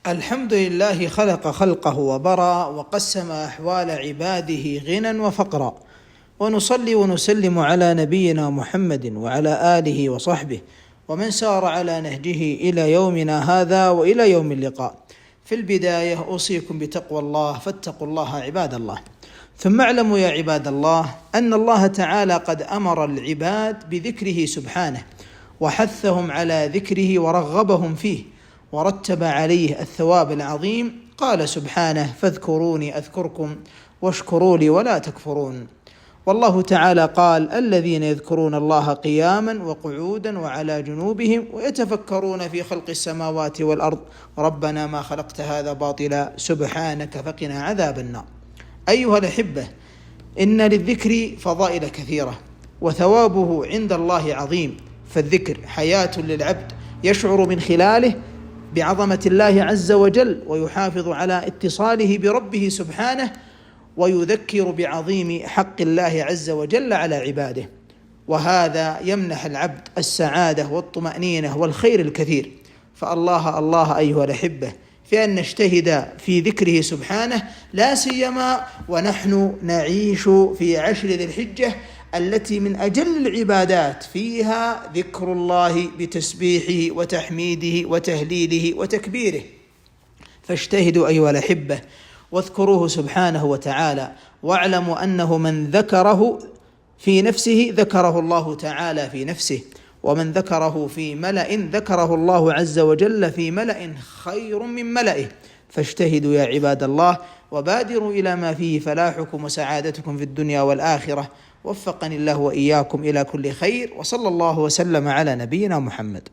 الحمد لله خلق خلقه وبرى وقسم أحوال عباده غنى وفقرا، ونصلي ونسلم على نبينا محمد وعلى آله وصحبه ومن سار على نهجه إلى يومنا هذا وإلى يوم اللقاء. في البداية أوصيكم بتقوى الله، فاتقوا الله عباد الله. ثم اعلموا يا عباد الله أن الله تعالى قد أمر العباد بذكره سبحانه، وحثهم على ذكره ورغبهم فيه، ورتب عليه الثواب العظيم. قال سبحانه: فاذكروني أذكركم واشكروا لي ولا تكفرون. والله تعالى قال: الذين يذكرون الله قياما وقعودا وعلى جنوبهم ويتفكرون في خلق السماوات والأرض ربنا ما خلقت هذا باطلا سبحانك فقنا عذاب النار. أيها الأحبة، إن للذكر فضائل كثيرة وثوابه عند الله عظيم، فالذكر حياة للعبد يشعر من خلاله بعظمة الله عز وجل، ويحافظ على اتصاله بربه سبحانه، ويذكر بعظيم حق الله عز وجل على عباده، وهذا يمنح العبد السعادة والطمأنينة والخير الكثير. فالله الله أيها الأحبة في أن نجتهد في ذكره سبحانه، لا سيما ونحن نعيش في عشر ذي الحجة التي من أجل العبادات فيها ذكر الله بتسبيحه وتحميده وتهليله وتكبيره. فاجتهدوا أيها الأحبة واذكروه سبحانه وتعالى، واعلموا أنه من ذكره في نفسه ذكره الله تعالى في نفسه، ومن ذكره في ملأ ذكره الله عز وجل في ملأ خير من ملئه. فاجتهدوا يا عباد الله وبادروا إلى ما فيه فلاحكم وسعادتكم في الدنيا والآخرة. وفقني الله وإياكم إلى كل خير، وصلى الله وسلم على نبينا محمد.